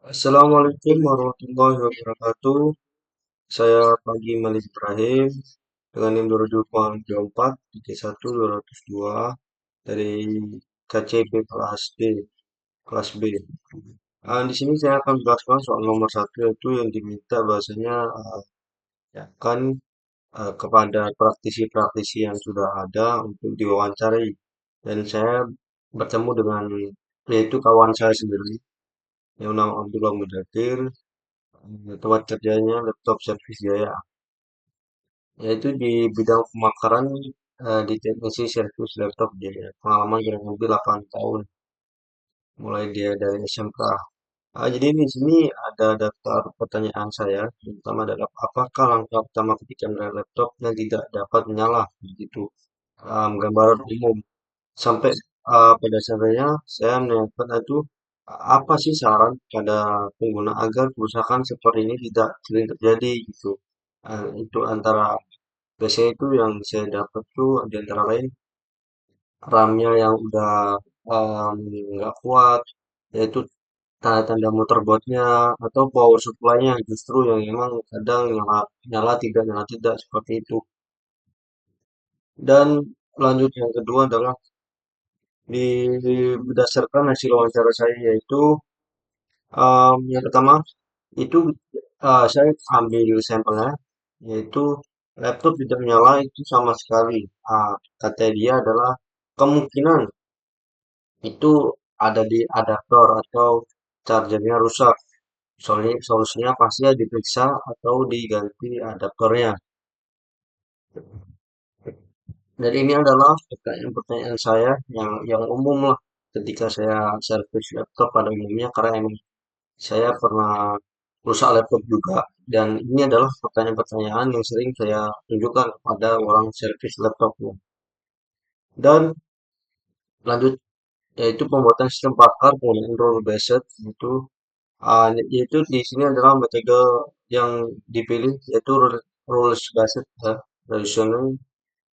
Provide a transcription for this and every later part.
Assalamualaikum warahmatullahi wabarakatuh. Saya Pagi Malik Ibrahim dengan NIM 2024 31202 dari KCP kelas B. Di sini saya akan menjelaskan soal nomor satu yaitu yang diminta bahasanya ya kan kepada praktisi-praktisi yang sudah ada untuk diwawancari dan saya bertemu dengan yaitu kawan saya sendiri yang nama Abdullah Mudadir. Tempat kerjanya laptop service Jaya, yaitu di bidang pemakaran di teknisi servis laptop Jaya. Pengalaman kurang lebih 8 tahun, mulai dia dari SMK. Jadi di sini ada daftar pertanyaan saya, yang pertama adalah apakah langkah pertama ketika menekan laptop yang tidak dapat menyala, begitu. Gambaran umum. Sampai pada akhirnya saya menanyakan itu apa sih saran pada pengguna agar kerusakan seperti ini tidak sering terjadi gitu. Itu antara biasanya itu yang saya dapat tuh di antara lain RAM-nya yang udah nggak kuat, yaitu tanda-tanda motherboardnya atau power supply-nya justru yang emang kadang nyala nyala tidak seperti itu. Dan lanjut yang kedua adalah di berdasarkan hasil wawancara saya yaitu yang pertama itu saya ambil sampelnya yaitu laptop tidak menyala itu sama sekali. Kata dia adalah kemungkinan itu ada di adaptor atau chargernya rusak. Solusinya pasti ya diperiksa atau diganti adaptornya. Dan ini adalah pertanyaan-pertanyaan saya yang umum lah ketika saya servis laptop pada umumnya karena emang saya pernah rusak laptop juga dan ini adalah pertanyaan-pertanyaan yang sering saya tunjukkan kepada orang servis laptopnya. Dan lanjut yaitu pembuatan sistem pakar penggunaan rule based yaitu di sini adalah metode yang dipilih yaitu rules based tradisional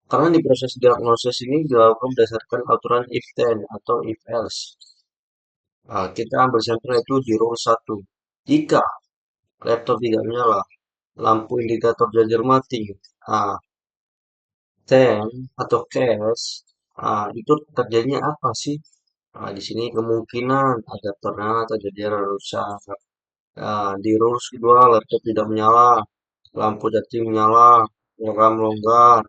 karena di proses diagnosis ini dilakukan berdasarkan aturan if then atau if else. Kita ambil sampel itu di rule satu. Jika laptop tidak menyala, lampu indikator charger mati, ah, then atau case, itu terjadinya apa sih? Di sini kemungkinan adaptornya atau charger rusak. Di rules kedua, laptop tidak menyala, lampu jati menyala, RAM longgar,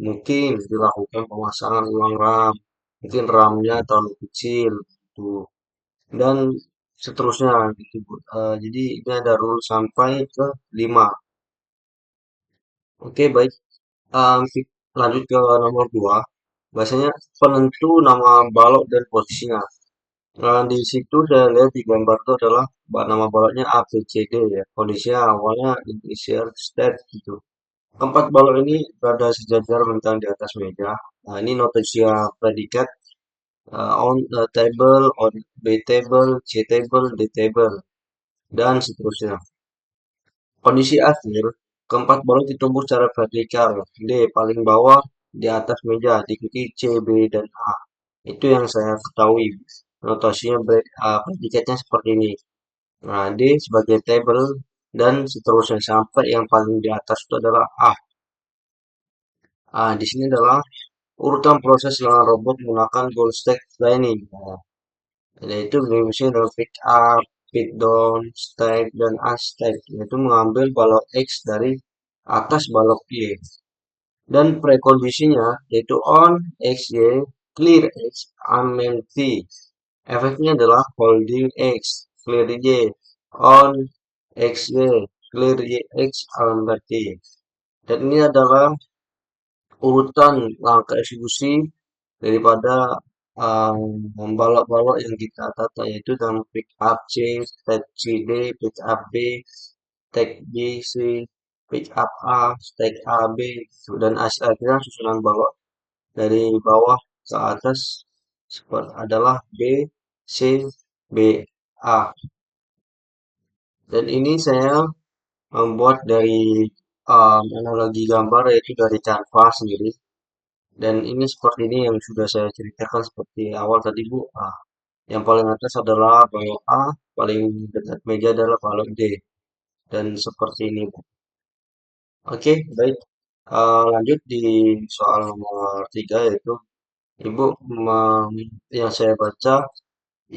mungkin dilakukan pemasangan ulang RAM, mungkin RAM-nya terlalu kecil, tuh. Dan seterusnya gitu, Bu. Jadi ini ada rule sampai ke 5. Oke, baik. Em, Lanjut ke nomor 2. Bahasanya penentu nama balok dan posisinya. Nah, di situ saya lihat di gambar itu adalah nama baloknya ABCD ya. Kondisinya awalnya initial state gitu. Keempat balok ini berada sejajar bentang di atas meja. Nah, ini notasia predikat on a table, on B table, C table, D table, dan seterusnya. Kondisi akhir, keempat balok ditumbuk secara vertikal. D paling bawah di atas meja, diikuti C, B, dan A. Itu yang saya ketahui. Notasinya predikatnya seperti ini. Nah, D sebagai table dan seterusnya sampai yang paling di atas itu adalah A. Di sini adalah urutan proses dengan robot menggunakan goal stack planning. Nah, yaitu misalnya dengan pick up, pick down, stack, dan unstack. Yaitu mengambil balok X dari atas balok Y. Dan prekondisinya yaitu on X, Y, clear X, amen T. Efeknya adalah holding X, clear Y, on X, Y, clear Y, X, amen T. Dan ini adalah urutan langkah eksekusi daripada balok-balok yang kita tata yaitu dalam pick up C, stack C D, pick up B, stack B C, pick up A, stack A B, dan akhirnya susunan balok dari bawah ke atas seperti adalah B C B A. Dan ini saya membuat dari analogi gambar yaitu dari Canva sendiri. Dan ini seperti ini yang sudah saya ceritakan seperti awal tadi Bu. Yang paling atas adalah balok A, paling dekat meja adalah balok D. Dan seperti ini, Bu. Oke, baik. Lanjut di soal nomor 3 yaitu Ibu yang saya baca,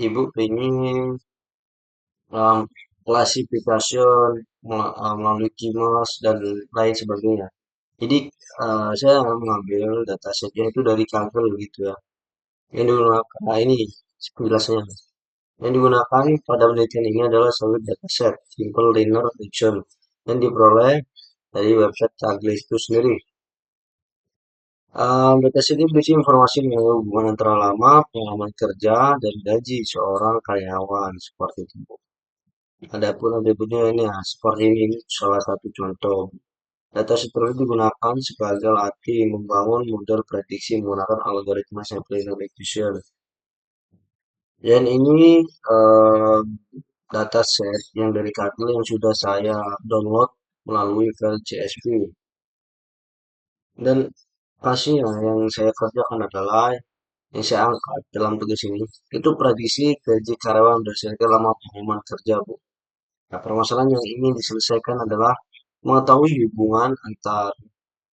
Ibu ingin um, klasifikasi melalui Kimas dan lain sebagainya. Jadi saya mengambil datasetnya itu dari Kaggle gitu ya. Yang digunakan, nah ini penjelasannya. Yang digunakan pada penelitian ini adalah solid dataset, simple linear regression, yang diperoleh dari website Kaggle itu sendiri. Dataset ini berisi informasi mengenai hubungan antara lama, pengalaman kerja, dan gaji seorang karyawan seperti itu. Adapun atributnya ini ya, seperti ini salah satu contoh. Data tersebut digunakan sebagai latih membangun model prediksi menggunakan algoritma sampling recursion. Dan ini eh, dataset yang dari Kaggle yang sudah saya download melalui file CSV. Dan hasilnya yang saya kerjakan adalah yang saya angkat dalam tugas ini itu prediksi gaji karyawan berdasarkan lama pengumuman kerja, Bu. Nah, permasalahan yang ingin diselesaikan adalah mengetahui hubungan antara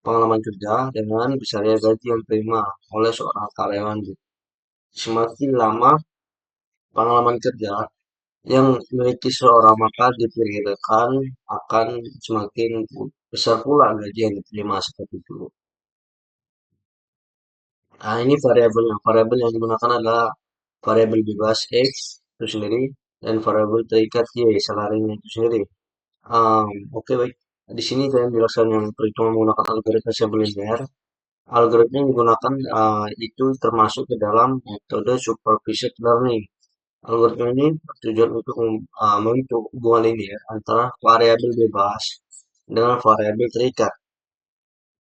pengalaman kerja dengan besarnya gaji yang diterima oleh seorang karyawan. Semakin lama pengalaman kerja yang memiliki seorang maka diperkirakan akan semakin besar pula gaji yang diterima seperti itu. Nah, ini variabelnya. Variabel yang digunakan adalah variabel bebas X itu sendiri dan variabel terikat Y, salarinya itu sendiri. Oke, baik. Di sini saya menjelaskan yang perhitungan menggunakan algoritma sampling linear. Algoritma yang digunakan itu termasuk ke dalam metode supervised learning. Algoritma ini bertujuan untuk membentuk hubungan linear antara variabel bebas dengan variabel terikat.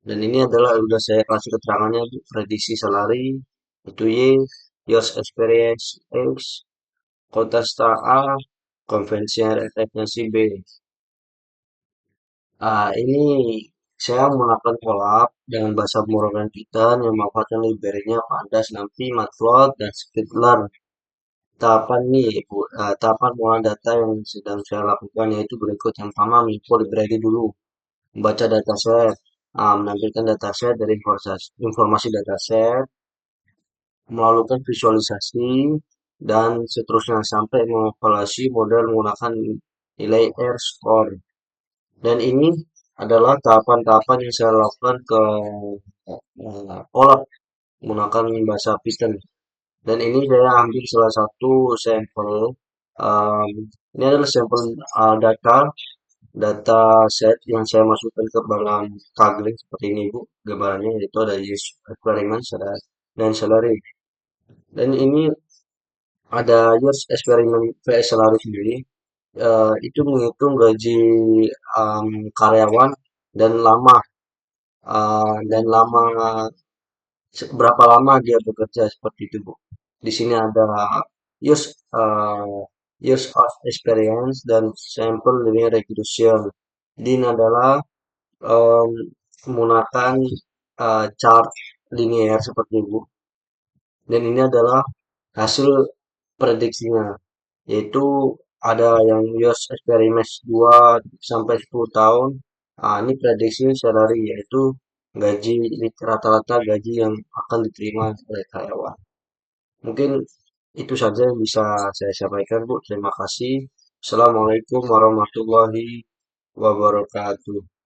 Dan ini adalah sudah saya kasih keterangannya, prediksi salary itu Y, years experience X, kontesta A, conventional efficiency B. Ini saya menggunakan collab dengan bahasa Morgan Python yang memanfaatkan library-nya Pandas, NumPy, Matplotlib, dan Scikit-learn. Tahapan ini, Bu, tahapan pengolahan data yang sedang saya lakukan yaitu berikut. Yang pertama, mengimport library dulu, membaca dataset, menampilkan dataset dari informasi dataset, melakukan visualisasi, dan seterusnya sampai mengevaluasi model menggunakan nilai R-score. Dan ini adalah tahapan-tahapan yang saya lakukan ke Colab menggunakan bahasa Python. Dan ini saya ambil salah satu sampel. um, ini adalah sampel data set yang saya masukkan ke dalam Kaggle seperti ini, Bu. Gambarannya itu ada use experiment dan salary. Dan ini ada use experiment vs salary sendiri. Itu menghitung gaji karyawan dan lama berapa lama dia bekerja seperti itu, Bu. Di sini ada use uh, use of experience dan sample linear regression. Ini adalah um, menggunakan chart linear seperti itu. Dan ini adalah hasil prediksinya, yaitu ada yang use experiment 2 sampai 10 tahun. Ini prediksi salary yaitu gaji rata-rata gaji yang akan diterima oleh karyawan. Mungkin itu saja yang bisa saya sampaikan, Bu. Terima kasih. Assalamualaikum warahmatullahi wabarakatuh.